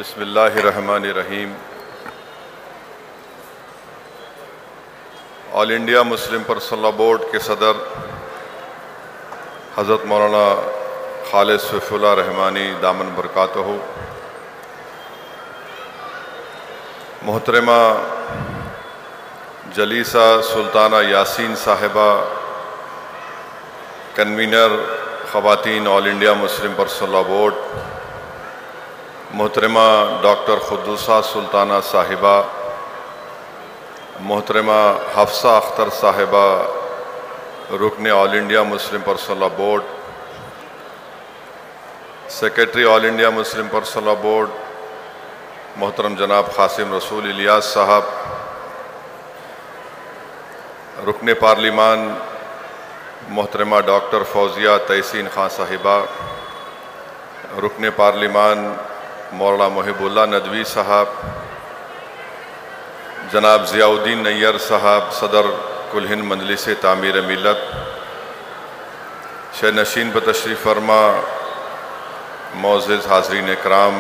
بسم اللہ الرحمن الرحیم۔ All India Muslim Personal Law Board کے صدر حضرت مولانا خالد سیف اللہ رحمانی دامن برکاتہ، محترمہ جلیسہ سلطانہ یاسین صاحبہ، کنوینر خواتین All India Muslim Personal Law Board, محترمہ ڈاکٹر قدوسہ سلطانہ صاحبہ، محترمہ حفصہ اختر صاحبہ، رکن All India Muslim Personal Law Board, secretary All India Muslim Personal Law Board محترم جناب قاسم رسول الیاس صاحب، رکن پارلیمان محترمہ ڈاکٹر فوزیہ تحسین خان صاحبہ، رکن پارلیمان مولانا محب اللہ ندوی صاحب، جناب ضیاء الدین نیّر صاحب صدر کل ہند مجلس تعمیر ملت، شہ نشین بتشریف فرما معزز حاضرین اکرام،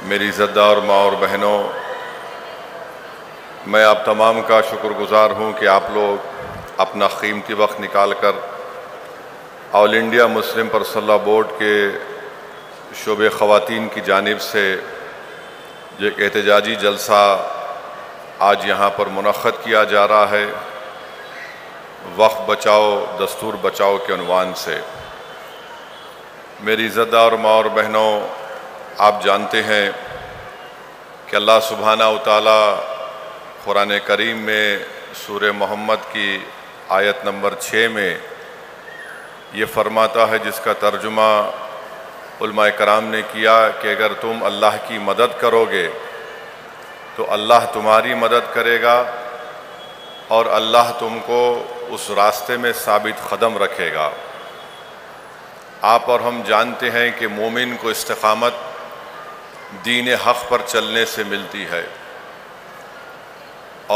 میری عزت دار ماں اور بہنوں، میں آپ تمام کا شکر گزار ہوں کہ آپ لوگ اپنا قیمتی وقت نکال کر All India Muslim Personal Law Board کے شعبہ خواتین کی جانب سے ایک احتجاجی جلسہ آج یہاں پر منعقد کیا جا رہا ہے، وقف بچاؤ دستور بچاؤ کے عنوان سے۔ میری عزت دار ماں اور بہنوں، آپ جانتے ہیں کہ اللہ سبحانہ وتعالی قرآن کریم میں سورہ محمد کی آیت نمبر 6 میں یہ فرماتا ہے، جس کا ترجمہ علماء کرام نے کیا کہ اگر تم اللہ کی مدد کرو گے تو اللہ تمہاری مدد کرے گا اور اللہ تم کو اس راستے میں ثابت قدم رکھے گا۔ آپ اور ہم جانتے ہیں کہ مومن کو استقامت دین حق پر چلنے سے ملتی ہے،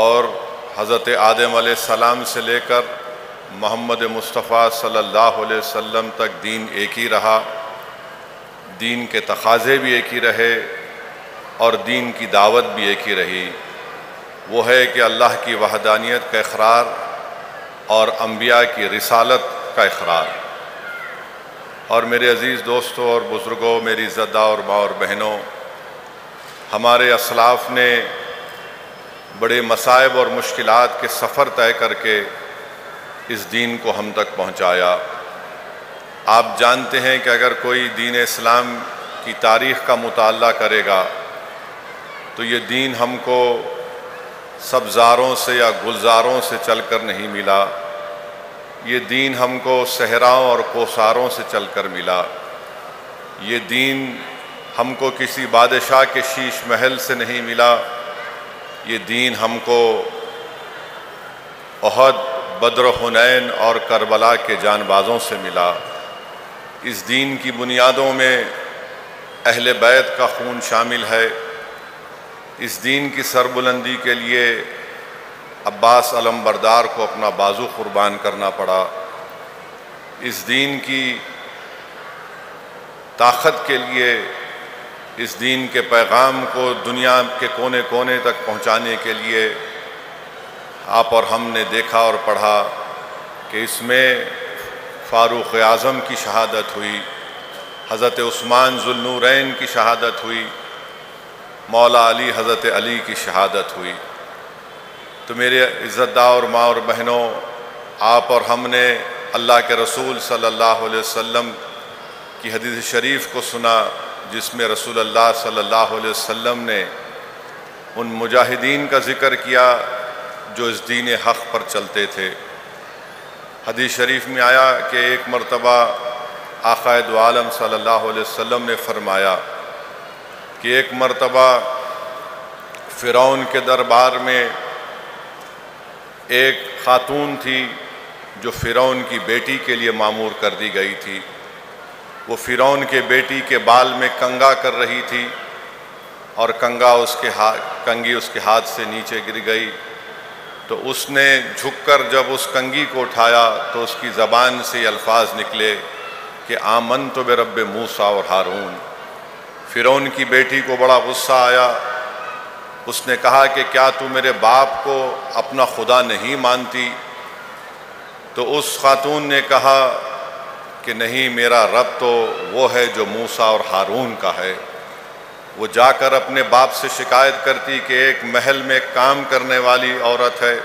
اور حضرت آدم علیہ السلام سے لے کر محمد مصطفیٰ صلی اللہ علیہ وسلم تک دین ایک ہی رہا، دین کے تقاضے بھی ایک ہی رہے اور دین کی دعوت بھی ایک ہی رہی۔ وہ ہے کہ اللہ کی وحدانیت کا اقرار اور انبیاء کی رسالت کا اقرار۔ اور میرے عزیز دوستوں اور بزرگوں، میری عزت دار ماں اور بہنوں، ہمارے اسلاف نے بڑے مصائب اور مشکلات کے سفر طے کر کے اس دین کو ہم تک پہنچایا۔ آپ جانتے ہیں کہ اگر کوئی دین اسلام کی تاریخ کا مطالعہ کرے گا تو یہ دین ہم کو سبزاروں سے یا گلزاروں سے چل کر نہیں ملا، یہ دین ہم کو صحراؤں اور کوثاروں سے چل کر ملا، یہ دین ہم کو کسی بادشاہ کے شیش محل سے نہیں ملا، یہ دین ہم کو احد، بدر، حنین اور کربلا کے جان بازوں سے ملا۔ اس دین کی بنیادوں میں اہل بیت کا خون شامل ہے۔ اس دین کی سربلندی کے لیے عباس علم بردار کو اپنا بازو قربان کرنا پڑا۔ اس دین کی طاقت کے لیے، اس دین کے پیغام کو دنیا کے کونے کونے تک پہنچانے کے لیے آپ اور ہم نے دیکھا اور پڑھا کہ اس میں فاروق اعظم کی شہادت ہوئی، حضرت عثمان ذو النورین کی شہادت ہوئی، مولا علی حضرت علی کی شہادت ہوئی۔ تو میرے عزت دار ماں اور بہنوں، آپ اور ہم نے اللہ کے رسول صلی اللہ علیہ وسلم کی حدیث شریف کو سنا، جس میں رسول اللہ صلی اللہ علیہ وسلم نے ان مجاہدین کا ذکر کیا جو اس دین حق پر چلتے تھے۔ حدیث شریف میں آیا کہ ایک مرتبہ آقا دو عالم صلی اللہ علیہ وسلم نے فرمایا کہ ایک مرتبہ فرعون کے دربار میں ایک خاتون تھی جو فرعون کی بیٹی کے لیے مامور کر دی گئی تھی۔ وہ فرعون کے بیٹی کے بال میں کنگا کر رہی تھی اور کنگھی اس کے ہاتھ سے نیچے گر گئی، تو اس نے جھک کر جب اس کنگھی کو اٹھایا تو اس کی زبان سے یہ الفاظ نکلے کہ آمنت برب موسیٰ اور ہارون۔ فرعون کی بیٹی کو بڑا غصہ آیا، اس نے کہا کہ کیا تو میرے باپ کو اپنا خدا نہیں مانتی؟ تو اس خاتون نے کہا کہ نہیں، میرا رب تو وہ ہے جو موسیٰ اور ہارون کا ہے۔ وہ جا کر اپنے باپ سے شکایت کرتی کہ ایک محل میں کام کرنے والی عورت ہے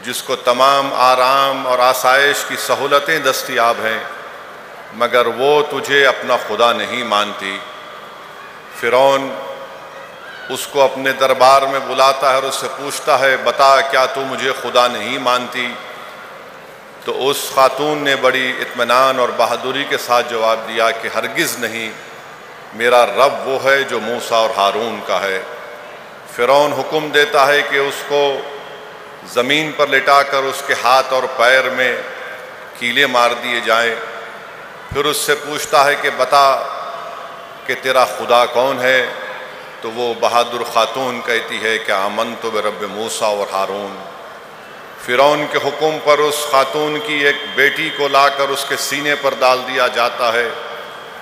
جس کو تمام آرام اور آسائش کی سہولتیں دستیاب ہیں، مگر وہ تجھے اپنا خدا نہیں مانتی۔ فرعون اس کو اپنے دربار میں بلاتا ہے اور اس سے پوچھتا ہے، بتا کیا تو مجھے خدا نہیں مانتی؟ تو اس خاتون نے بڑی اطمینان اور بہادری کے ساتھ جواب دیا کہ ہرگز نہیں، میرا رب وہ ہے جو موسیٰ اور ہارون کا ہے۔ فرعون حکم دیتا ہے کہ اس کو زمین پر لٹا کر اس کے ہاتھ اور پیر میں کیلیں مار دیے جائیں، پھر اس سے پوچھتا ہے کہ بتا کہ تیرا خدا کون ہے؟ تو وہ بہادر خاتون کہتی ہے کہ آمنت برب موسیٰ اور ہارون۔ فرعون کے حکم پر اس خاتون کی ایک بیٹی کو لا کر اس کے سینے پر ڈال دیا جاتا ہے،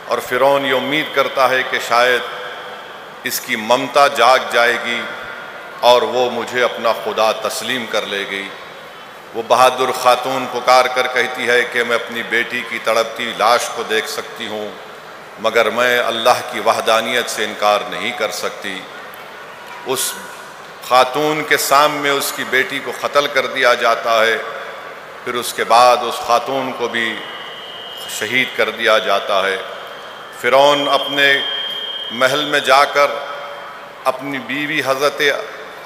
اور فرعون یہ امید کرتا ہے کہ شاید اس کی ممتا جاگ جائے گی اور وہ مجھے اپنا خدا تسلیم کر لے گی۔ وہ بہادر خاتون پکار کر کہتی ہے کہ میں اپنی بیٹی کی تڑپتی لاش کو دیکھ سکتی ہوں، مگر میں اللہ کی وحدانیت سے انکار نہیں کر سکتی۔ اس خاتون کے سامنے اس کی بیٹی کو قتل کر دیا جاتا ہے، پھر اس کے بعد اس خاتون کو بھی شہید کر دیا جاتا ہے۔ فرعون اپنے محل میں جا کر اپنی بیوی حضرت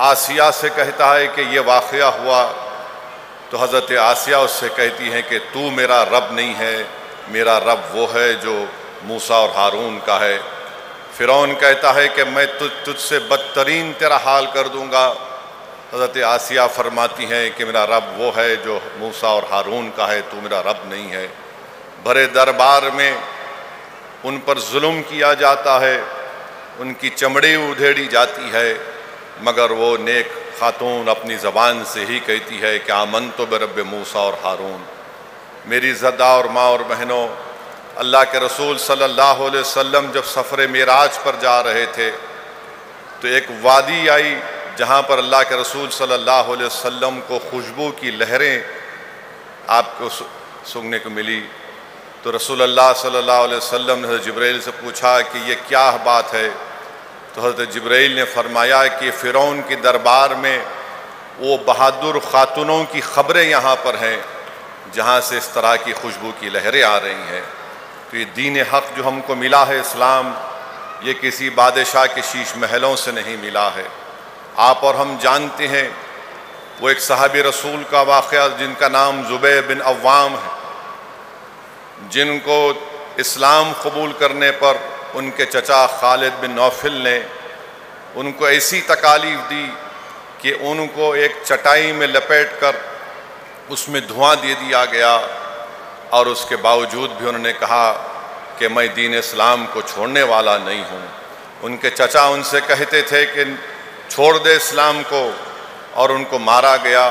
آسیہ سے کہتا ہے کہ یہ واقعہ ہوا، تو حضرت آسیہ اس سے کہتی ہیں کہ تو میرا رب نہیں ہے، میرا رب وہ ہے جو موسیٰ اور ہارون کا ہے۔ فرعون کہتا ہے کہ میں تجھ سے بدترین تیرا حال کر دوں گا۔ حضرت آسیہ فرماتی ہیں کہ میرا رب وہ ہے جو موسیٰ اور ہارون کا ہے، تو میرا رب نہیں ہے۔ بھرے دربار میں ان پر ظلم کیا جاتا ہے، ان کی چمڑی ادھیڑی جاتی ہے، مگر وہ نیک خاتون اپنی زبان سے ہی کہتی ہے کہ آمنت برب موسیٰ اور ہارون۔ میری زدہ اور ماں اور بہنوں، اللہ کے رسول صلی اللہ علیہ وسلم جب سفر معراج پر جا رہے تھے تو ایک وادی آئی جہاں پر اللہ کے رسول صلی اللہ علیہ وسلم کو خوشبو کی لہریں آپ کو سننے کو ملی۔ تو رسول اللہ صلی اللہ علیہ وسلم نے حضرت جبرائیل سے پوچھا کہ یہ کیا بات ہے؟ تو حضرت جبرائیل نے فرمایا کہ فرعون کی دربار میں وہ بہادر خاتونوں کی خبریں یہاں پر ہیں جہاں سے اس طرح کی خوشبو کی لہریں آ رہی ہیں۔ تو یہ دین حق جو ہم کو ملا ہے اسلام، یہ کسی بادشاہ کے شیش محلوں سے نہیں ملا ہے۔ آپ اور ہم جانتے ہیں وہ ایک صحابی رسول کا واقعہ جن کا نام زبیر بن عوام ہے، جن کو اسلام قبول کرنے پر ان کے چچا خالد بن نوفل نے ان کو ایسی تکالیف دی کہ ان کو ایک چٹائی میں لپیٹ کر اس میں دھواں دے دیا گیا، اور اس کے باوجود بھی انہوں نے کہا کہ میں دین اسلام کو چھوڑنے والا نہیں ہوں۔ ان کے چچا ان سے کہتے تھے کہ چھوڑ دے اسلام کو، اور ان کو مارا گیا۔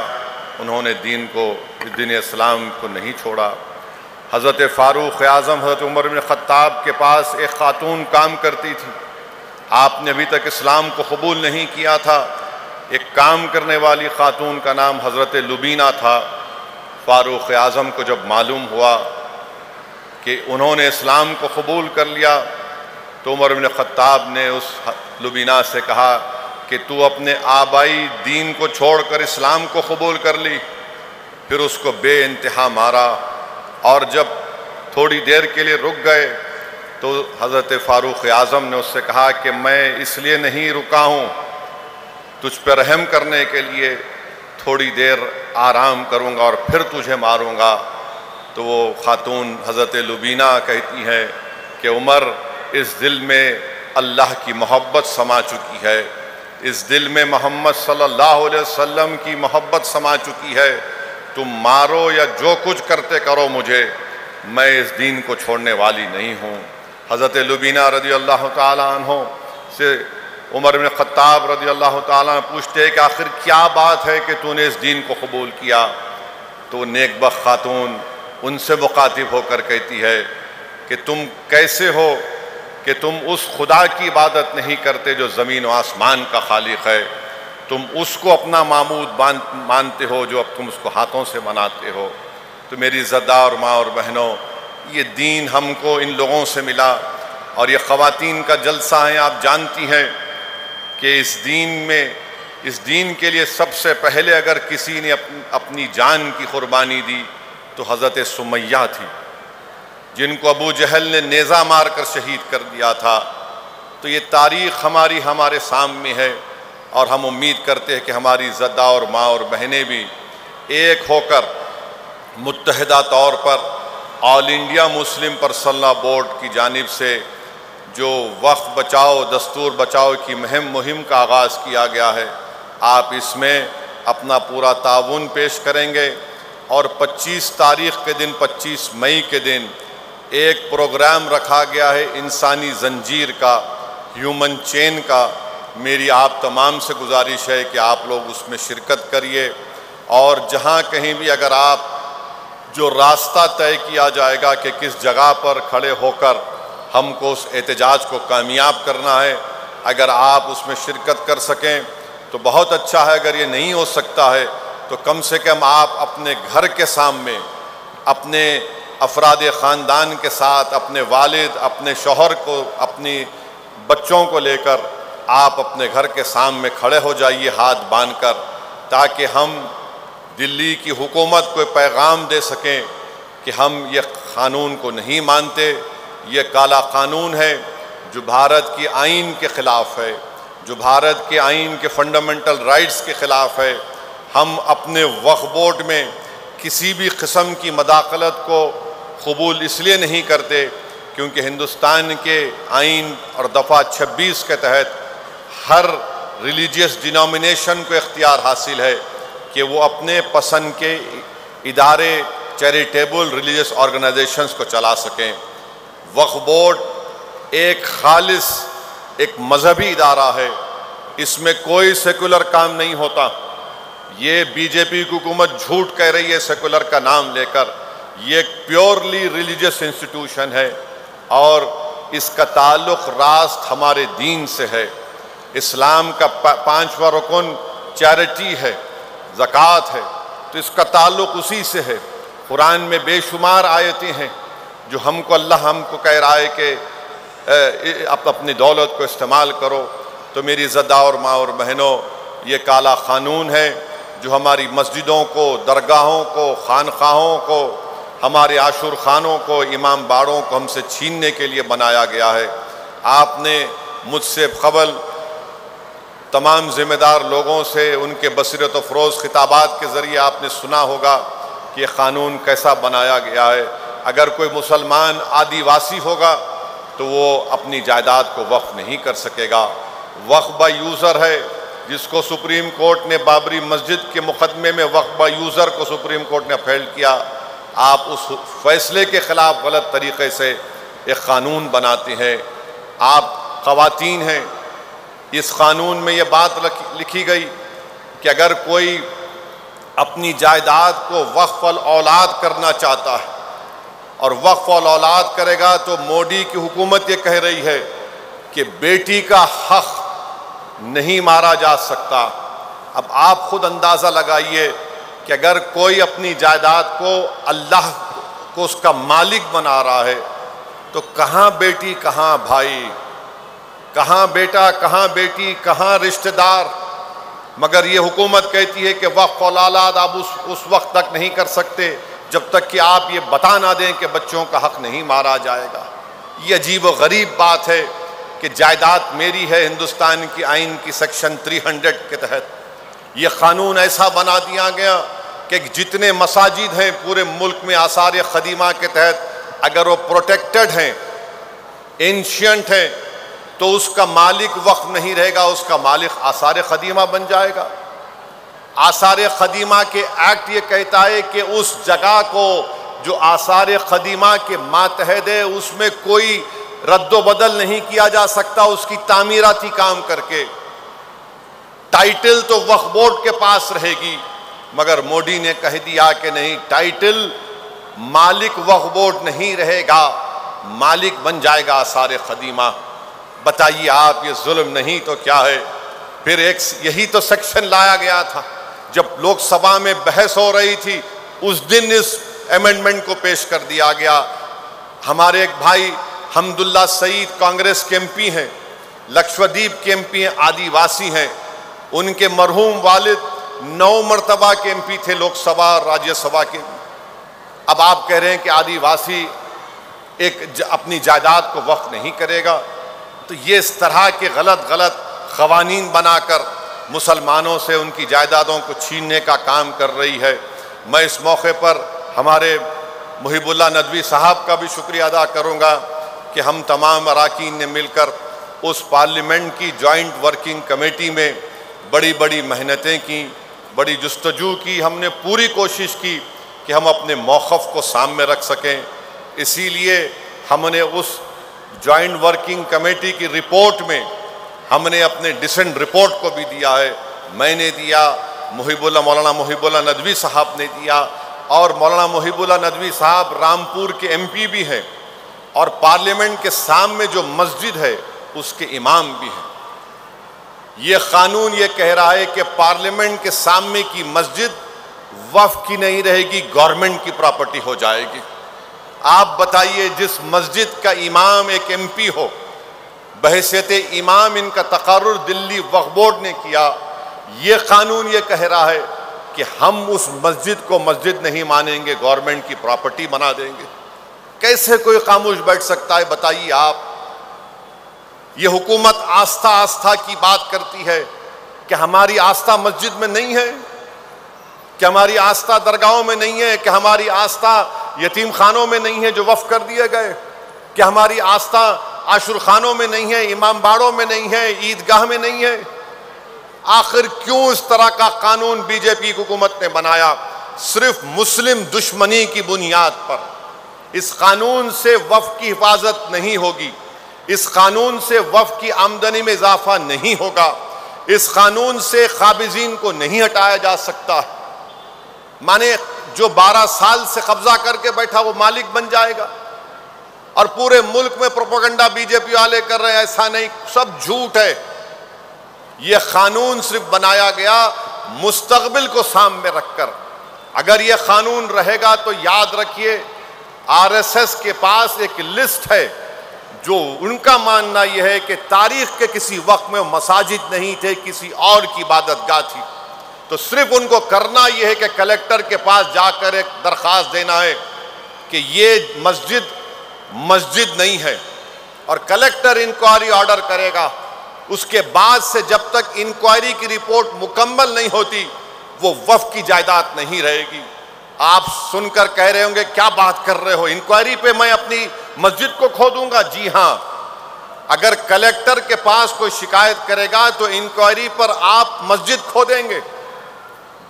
انہوں نے دین اسلام کو نہیں چھوڑا۔ حضرت فاروق اعظم حضرت عمر بن خطاب کے پاس ایک خاتون کام کرتی تھی، آپ نے ابھی تک اسلام کو قبول نہیں کیا تھا۔ ایک کام کرنے والی خاتون کا نام حضرت لبینہ تھا۔ فاروق اعظم کو جب معلوم ہوا کہ انہوں نے اسلام کو قبول کر لیا تو عمر بن خطاب نے اس لبینہ سے کہا کہ تو اپنے آبائی دین کو چھوڑ کر اسلام کو قبول کر لی۔ پھر اس کو بے انتہا مارا، اور جب تھوڑی دیر کے لیے رک گئے تو حضرت فاروق اعظم نے اس سے کہا کہ میں اس لیے نہیں رکا ہوں، تجھ پہ رحم کرنے کے لیے تھوڑی دیر آرام کروں گا اور پھر تجھے ماروں گا۔ تو وہ خاتون حضرت لبینہ کہتی ہے کہ عمر، اس دل میں اللہ کی محبت سما چکی ہے، اس دل میں محمد صلی اللہ علیہ وسلم کی محبت سما چکی ہے، تم مارو یا جو کچھ کرتے کرو مجھے، میں اس دین کو چھوڑنے والی نہیں ہوں۔ حضرت لبینہ رضی اللہ تعالیٰ عنہ سے عمر بن خطاب رضی اللہ تعالیٰ عنہ پوچھتے ہیں کہ آخر کیا بات ہے کہ تو نے اس دین کو قبول کیا؟ تو نیک بخت خاتون ان سے مخاطب ہو کر کہتی ہے کہ تم کیسے ہو کہ تم اس خدا کی عبادت نہیں کرتے جو زمین و آسمان کا خالق ہے، تم اس کو اپنا معبود مانتے ہو جو اب تم اس کو ہاتھوں سے بناتے ہو۔ تو میری زدہ اور ماں اور بہنوں، یہ دین ہم کو ان لوگوں سے ملا، اور یہ خواتین کا جلسہ ہے۔ آپ جانتی ہیں کہ اس دین کے لیے سب سے پہلے اگر کسی نے اپنی جان کی قربانی دی تو حضرت سمیہ تھی، جن کو ابو جہل نے نیزہ مار کر شہید کر دیا تھا۔ تو یہ تاریخ ہمارے سامنے ہے، اور ہم امید کرتے ہیں کہ ہماری زدہ اور ماں اور بہنیں بھی ایک ہو کر متحدہ طور پر All India Muslim Personal Law Board کی جانب سے جو وقف بچاؤ دستور بچاؤ کی مہم کا آغاز کیا گیا ہے، آپ اس میں اپنا پورا تعاون پیش کریں گے۔ اور 25 تاریخ کے دن 25 مئی کے دن ایک پروگرام رکھا گیا ہے انسانی زنجیر کا، ہیومن چین کا۔ میری آپ تمام سے گزارش ہے کہ آپ لوگ اس میں شرکت کریے، اور جہاں کہیں بھی اگر آپ جو راستہ طے کیا جائے گا کہ کس جگہ پر کھڑے ہو کر ہم کو اس احتجاج کو کامیاب کرنا ہے، اگر آپ اس میں شرکت کر سکیں تو بہت اچھا ہے۔ اگر یہ نہیں ہو سکتا ہے تو کم سے کم آپ اپنے گھر کے سامنے اپنے افراد خاندان کے ساتھ، اپنے والد، اپنے شوہر کو، اپنی بچوں کو لے کر آپ اپنے گھر کے سامنے کھڑے ہو جائیے ہاتھ باندھ کر، تاکہ ہم دلی کی حکومت کو پیغام دے سکیں کہ ہم یہ قانون کو نہیں مانتے۔ یہ کالا قانون ہے جو بھارت کی آئین کے خلاف ہے، جو بھارت کے آئین کے فنڈامنٹل رائٹس کے خلاف ہے۔ ہم اپنے وقف بورڈ میں کسی بھی قسم کی مداخلت کو قبول اس لیے نہیں کرتے کیونکہ ہندوستان کے آئین اور دفعہ 26 کے تحت ہر ریلیجیس ڈینومینیشن کو اختیار حاصل ہے کہ وہ اپنے پسند کے ادارے، چیریٹیبل ریلیجیس آرگنائزیشنز کو چلا سکیں۔ وقف بورڈ ایک خالص ایک مذہبی ادارہ ہے، اس میں کوئی سیکولر کام نہیں ہوتا۔ یہ بی جے پی کی حکومت جھوٹ کہہ رہی ہے سیکولر کا نام لے کر، یہ ایک پیورلی ریلیجیس انسٹیٹیوشن ہے، اور اس کا تعلق راست ہمارے دین سے ہے۔ اسلام کا 5واں رکن چیریٹی ہے، زکوٰۃ ہے، تو اس کا تعلق اسی سے ہے۔ قرآن میں بے شمار آیتیں ہیں جو اللہ ہم کو کہہ رہا ہے کہ اپنی دولت کو استعمال کرو۔ تو میری زدہ اور ماں اور بہنوں، یہ کالا قانون ہے جو ہماری مسجدوں کو، درگاہوں کو، خانقاہوں کو، ہمارے عاشور خانوں کو، امام باڑوں کو ہم سے چھیننے کے لیے بنایا گیا ہے۔ آپ نے مجھ سے قبل تمام ذمہ دار لوگوں سے ان کے بصیرت و فروز خطابات کے ذریعے آپ نے سنا ہوگا کہ یہ قانون کیسا بنایا گیا ہے۔ اگر کوئی مسلمان آدیواسی ہوگا تو وہ اپنی جائیداد کو وقف نہیں کر سکے گا۔ وقف با یوزر ہے، جس کو سپریم کورٹ نے بابری مسجد کے مقدمے میں وقف با یوزر کو سپریم کورٹ نے اپہیل کیا۔ آپ اس فیصلے کے خلاف غلط طریقے سے ایک قانون بناتے ہیں۔ آپ خواتین ہیں، اس قانون میں یہ بات لکھی گئی کہ اگر کوئی اپنی جائیداد کو وقف الاولاد کرنا چاہتا ہے اور وقف الاولاد کرے گا تو مودی کی حکومت یہ کہہ رہی ہے کہ بیٹی کا حق نہیں مارا جا سکتا۔ اب آپ خود اندازہ لگائیے کہ اگر کوئی اپنی جائیداد کو اللہ کو اس کا مالک بنا رہا ہے تو کہاں بیٹی کہاں بھائی، کہاں بیٹا کہاں بیٹی کہاں رشتہ دار؟ مگر یہ حکومت کہتی ہے کہ وقف الاولاد آپ اس وقت تک نہیں کر سکتے جب تک کہ آپ یہ بتا نہ دیں کہ بچوں کا حق نہیں مارا جائے گا۔ یہ عجیب و غریب بات ہے کہ جائیداد میری ہے ہندوستان کی آئین کی سیکشن 300 کے تحت۔ یہ قانون ایسا بنا دیا گیا کہ جتنے مساجد ہیں پورے ملک میں آثار قدیمہ کے تحت اگر وہ پروٹیکٹڈ ہیں، اینشینٹ ہیں، تو اس کا مالک وقف نہیں رہے گا، اس کا مالک آثار قدیمہ بن جائے گا۔ آثار قدیمہ کے ایکٹ یہ کہتا ہے کہ اس جگہ کو جو آثار قدیمہ کے ماتحت ہے اس میں کوئی رد و بدل نہیں کیا جا سکتا اس کی تعمیراتی کام کر کے۔ ٹائٹل تو وقف بورڈ کے پاس رہے گی، مگر مودی نے کہہ دیا کہ نہیں، ٹائٹل مالک وقف بورڈ نہیں رہے گا، مالک بن جائے گا آثار قدیمہ۔ بتائیے آپ، یہ ظلم نہیں تو کیا ہے؟ پھر یہی تو سیکشن لایا گیا تھا جب لوک سبھا میں بحث ہو رہی تھی، اس دن اس ایمنڈمنٹ کو پیش کر دیا گیا۔ ہمارے ایک بھائی حمداللہ سعید کانگریس کے ایم پی ہیں، لکشدیپ کے ایم پی ہیں، آدی واسی ہیں۔ ان کے مرحوم والد 9 مرتبہ کے ایم پی تھے لوک سبھا اور راجیہ سبھا کے۔ اب آپ کہہ رہے ہیں کہ آدی واسی اپنی جائیداد کو وقف نہیں کرے گا، تو یہ اس طرح کے غلط قوانین بنا کر مسلمانوں سے ان کی جائیدادوں کو چھیننے کا کام کر رہی ہے۔ میں اس موقع پر ہمارے محب اللہ ندوی صاحب کا بھی شکریہ ادا کروں گا کہ ہم تمام اراکین نے مل کر اس پارلیمنٹ کی جوائنٹ ورکنگ کمیٹی میں بڑی محنتیں کی، بڑی جستجو کی، ہم نے پوری کوشش کی کہ ہم اپنے موقف کو سامنے رکھ سکیں۔ اسی لیے ہم نے اس جوائنٹ ورکنگ کمیٹی کی رپورٹ میں ہم نے اپنے ڈسنٹ رپورٹ کو بھی دیا ہے، میں نے دیا، مولانا محب اللہ ندوی صاحب نے دیا، اور مولانا محب اللہ ندوی صاحب رامپور کے ایم پی بھی ہیں اور پارلیمنٹ کے سامنے جو مسجد ہے اس کے امام بھی ہیں۔ یہ قانون یہ کہہ رہا ہے کہ پارلیمنٹ کے سامنے کی مسجد وقف کی نہیں رہے گی، گورنمنٹ کی پراپرٹی ہو جائے گی۔ آپ بتائیے، جس مسجد کا امام ایک ایم پی ہو، بحیثیت امام ان کا تقرر دلی وقف بورڈ نے کیا، یہ قانون یہ کہہ رہا ہے کہ ہم اس مسجد کو مسجد نہیں مانیں گے، گورنمنٹ کی پراپرٹی بنا دیں گے۔ کیسے کوئی خاموش بیٹھ سکتا ہے؟ بتائیے آپ۔ یہ حکومت آستھا کی بات کرتی ہے کہ ہماری آستھا مسجد میں نہیں ہے، کہ ہماری آستھا درگاہوں میں نہیں ہے، کہ ہماری آستھا یتیم خانوں میں نہیں ہے جو وقف کر دیے گئے، کہ ہماری آستھا عاشور خانوں میں نہیں ہے، امام باڑوں میں نہیں ہے، عیدگاہ میں نہیں ہے۔ آخر کیوں اس طرح کا قانون بی جے پی حکومت نے بنایا؟ صرف مسلم دشمنی کی بنیاد پر۔ اس قانون سے وقف کی حفاظت نہیں ہوگی، اس قانون سے وقف کی آمدنی میں اضافہ نہیں ہوگا، اس قانون سے قابضین کو نہیں ہٹایا جا سکتا۔ مانے جو 12 سال سے قبضہ کر کے بیٹھا وہ مالک بن جائے گا، اور پورے ملک میں پروپیگنڈا بی جے پی والے کر رہے ہیں ایسا نہیں، سب جھوٹ ہے۔ یہ قانون صرف بنایا گیا مستقبل کو سامنے رکھ کر۔ اگر یہ قانون رہے گا تو یاد رکھیے، آر ایس ایس کے پاس ایک لسٹ ہے جو ان کا ماننا یہ ہے کہ تاریخ کے کسی وقت میں مساجد نہیں تھے، کسی اور کی عبادت گاہ تھی۔ تو صرف ان کو کرنا یہ ہے کہ کلیکٹر کے پاس جا کر ایک درخواست دینا ہے کہ یہ مسجد نہیں ہے، اور کلیکٹر انکوائری آرڈر کرے گا۔ اس کے بعد سے جب تک انکوائری کی رپورٹ مکمل نہیں ہوتی وہ وقف کی جائیداد نہیں رہے گی۔ آپ سن کر کہہ رہے ہوں گے کیا بات کر رہے ہو، انکوائری پہ میں اپنی مسجد کو کھو دوں گا؟ جی ہاں، اگر کلیکٹر کے پاس کوئی شکایت کرے گا تو انکوائری پر آپ مسجد کھو دیں گے۔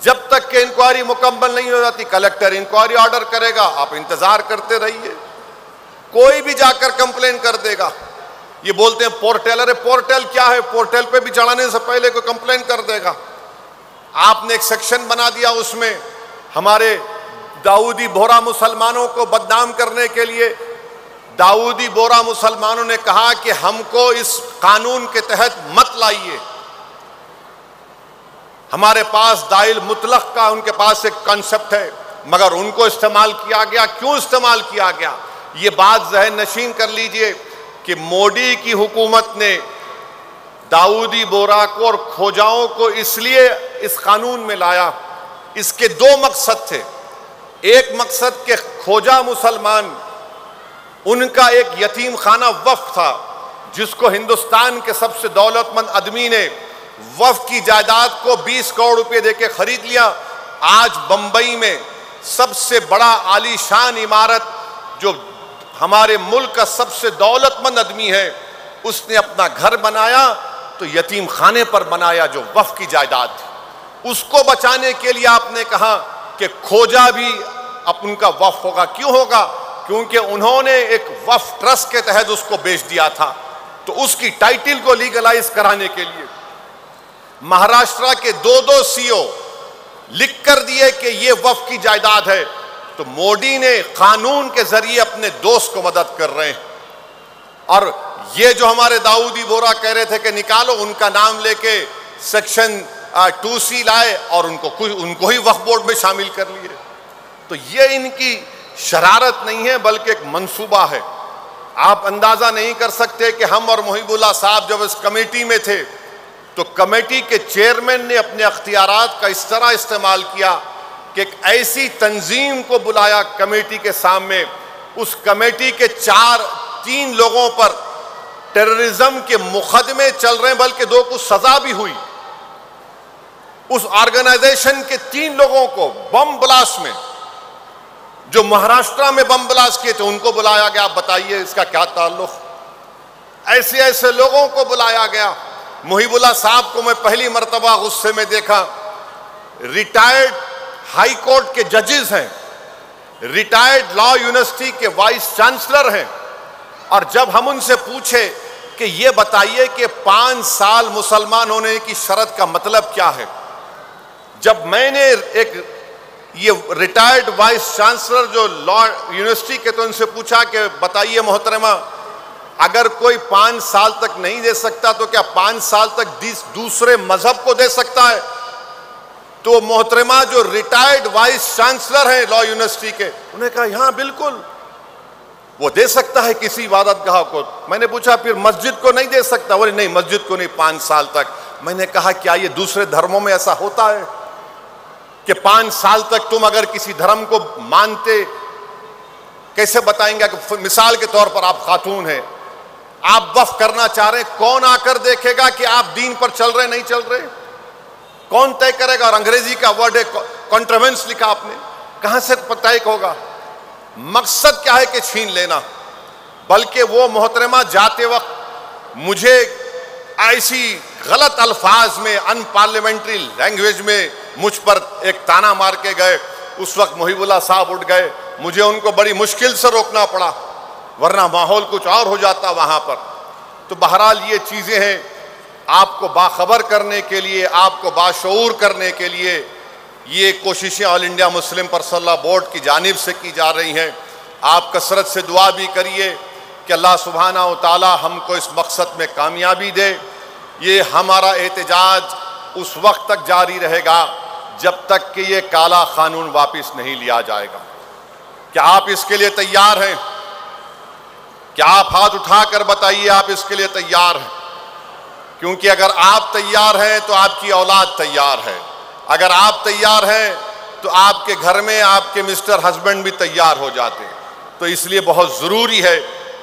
جب تک کہ انکوائری مکمل نہیں ہو جاتی کلیکٹر انکوائری آرڈر کرے گا، آپ انتظار کرتے رہیے۔ کوئی بھی جا کر کمپلین کر دے گا۔ یہ بولتے ہیں پورٹل، ارے پورٹل کیا ہے؟ پورٹل پہ بھی چڑھانے سے پہلے کوئی کمپلین کر دے گا۔ آپ نے ایک سیکشن بنا دیا، اس میں ہمارے داؤدی بورا مسلمانوں کو بدنام کرنے کے لیے داؤدی بورا مسلمانوں نے کہا کہ ہم کو اس قانون کے تحت مت لائیے۔ ہمارے پاس دائل مطلق کا ان کے پاس ایک کنسپٹ ہے، مگر ان کو استعمال کیا گیا۔ کیوں استعمال کیا گیا؟ یہ بات ذہن نشین کر لیجئے کہ مودی کی حکومت نے داؤدی بورا کو اور کھوجاؤں کو اس لیے اس قانون میں لایا، اس کے 2 مقصد تھے۔ ایک مقصد کہ کھوجا مسلمان، ان کا ایک یتیم خانہ وقف تھا جس کو ہندوستان کے سب سے دولت مند آدمی نے وقف کی جائیداد کو 20 کروڑ روپے دے کے خرید لیا۔ آج بمبئی میں سب سے بڑا عالی شان عمارت جو ہمارے ملک کا سب سے دولت مند آدمی ہے، اس نے اپنا گھر بنایا تو یتیم خانے پر بنایا جو وقف کی جائیداد تھی۔ اس کو بچانے کے لیے آپ نے کہا کہ کھوجا بھی ان کا وقف ہوگا۔ کیوں ہوگا؟ کیونکہ انہوں نے ایک وقف ٹرسٹ کے تحت اس کو بیچ دیا تھا، تو اس کی ٹائٹل کو لیگلائز کرانے کے لیے مہاراشٹرا کے 2 سی او لکھ کر دیے کہ یہ وقف کی جائیداد ہے۔ تو مودی نے قانون کے ذریعے اپنے دوست کو مدد کر رہے ہیں. اور یہ جو ہمارے داؤدی بورا کہہ رہے تھے کہ نکالو، ان کا نام لے کے سیکشن 2C لائے اور ان کو ہی وقف بورڈ میں شامل کر لیے. تو یہ ان کی شرارت نہیں ہے بلکہ ایک منصوبہ ہے. آپ اندازہ نہیں کر سکتے کہ ہم اور محب اللہ صاحب جب اس کمیٹی میں تھے تو کمیٹی کے چیئرمین نے اپنے اختیارات کا اس طرح استعمال کیا کہ ایک ایسی تنظیم کو بلایا کمیٹی کے سامنے. اس کمیٹی کے 3 لوگوں پر ٹیررزم کے مقدمے چل رہے ہیں، بلکہ 2 کو سزا بھی ہوئی. اس آرگنائزیشن کے 3 لوگوں کو بم بلاسٹ میں، جو مہاراشٹرا میں بم بلاسٹ کیے تھے، ان کو بلایا گیا. آپ بتائیے اس کا کیا تعلق؟ ایسے لوگوں کو بلایا گیا. محب اللہ صاحب کو میں پہلی مرتبہ غصے میں دیکھا. ریٹائرڈ ہائی کورٹ کے ججز ہیں، ریٹائرڈ لا یونیورسٹی کے وائس چانسلر ہیں، اور جب ہم ان سے پوچھے کہ یہ بتائیے کہ 5 سال مسلمان ہونے کی شرط کا مطلب کیا ہے، جب میں نے یہ ریٹائرڈ وائس چانسلر جو لا یونیورسٹی کے، تو ان سے پوچھا کہ بتائیے محترمہ، اگر کوئی 5 سال تک نہیں دے سکتا تو کیا 5 سال تک دوسرے مذہب کو دے سکتا ہے؟ تو محترمہ جو ریٹائرڈ وائس چانسلر ہیں لا یونیورسٹی کے، انہوں نے کہا ہاں بالکل وہ دے سکتا ہے کسی عبادت گاہ کو. میں نے پوچھا پھر مسجد کو نہیں دے سکتا؟ بولے نہیں، مسجد کو نہیں 5 سال تک. میں نے کہا کیا یہ دوسرے دھرموں میں ایسا ہوتا ہے کہ 5 سال تک تم اگر کسی دھرم کو مانتے، کیسے بتائیں گے کہ مثال کے طور پر آپ خاتون ہیں، آپ وقف کرنا چاہ رہے ہیں، کون آ کر دیکھے گا کہ آپ دین پر چل رہے نہیں چل رہے؟ کون طے کرے گا؟ اور انگریزی کا ورڈ ہے کنٹروینس لکھا آپ نے، کہاں سے طے ہوگا؟ مقصد کیا ہے کہ چھین لینا. بلکہ وہ محترمہ جاتے وقت مجھے ایسی غلط الفاظ میں، ان پارلیمنٹری لینگویج میں مجھ پر ایک تانا مار کے گئے. اس وقت محب اللہ صاحب اٹھ گئے، مجھے ان کو بڑی مشکل سے روکنا پڑا، ورنہ ماحول کچھ اور ہو جاتا وہاں پر. تو بہرحال یہ چیزیں ہیں آپ کو باخبر کرنے کے لیے، آپ کو باشعور کرنے کے لیے یہ کوششیں All India Muslim Personal Law Board کی جانب سے کی جا رہی ہیں. آپ کثرت سے دعا بھی کریے کہ اللہ سبحانہ و تعالی ہم کو اس مقصد میں کامیابی دے. یہ ہمارا احتجاج اس وقت تک جاری رہے گا جب تک کہ یہ کالا قانون واپس نہیں لیا جائے گا. کیا آپ اس کے لیے تیار ہیں؟ کیا آپ ہاتھ اٹھا کر بتائیے آپ اس کے لیے تیار ہیں؟ کیونکہ اگر آپ تیار ہیں تو آپ کی اولاد تیار ہے. اگر آپ تیار ہیں تو آپ کے گھر میں آپ کے مسٹر ہسبینڈ بھی تیار ہو جاتے ہیں. تو اس لیے بہت ضروری ہے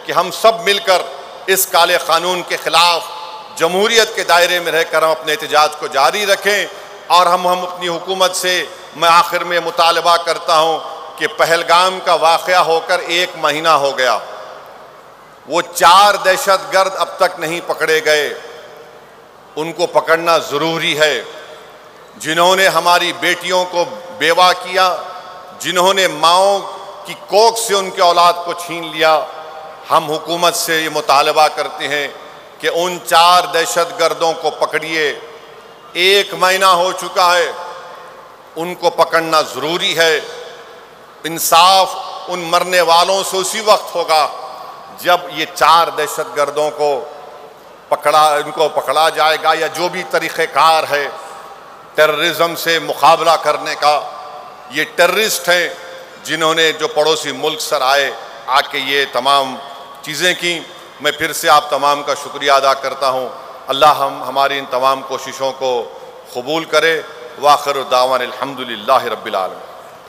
کہ ہم سب مل کر اس کالے قانون کے خلاف جمہوریت کے دائرے میں رہ کر ہم اپنے احتجاج کو جاری رکھیں. اور ہم اپنی حکومت سے میں آخر میں مطالبہ کرتا ہوں کہ پہلگام کا واقعہ ہو کر 1 مہینہ ہو گیا، وہ 4 دہشت گرد اب تک نہیں پکڑے گئے. ان کو پکڑنا ضروری ہے، جنہوں نے ہماری بیٹیوں کو بیوہ کیا، جنہوں نے ماؤں کی کوکھ سے ان کے اولاد کو چھین لیا. ہم حکومت سے یہ مطالبہ کرتے ہیں کہ ان 4 دہشت گردوں کو پکڑیے. 1 مہینہ ہو چکا ہے، ان کو پکڑنا ضروری ہے. انصاف ان مرنے والوں سے اسی وقت ہوگا جب یہ 4 دہشت گردوں کو ان کو پکڑا جائے گا، یا جو بھی طریقہ کار ہے ٹیررزم سے مقابلہ کرنے کا. یہ ٹیررسٹ ہیں جنہوں نے جو پڑوسی ملک سر آئے آ کے یہ تمام چیزیں کی. میں پھر سے آپ تمام کا شکریہ ادا کرتا ہوں. اللہ ہماری ان تمام کوششوں کو قبول کرے. وآخر دعوانا الحمدللہ رب العالمین.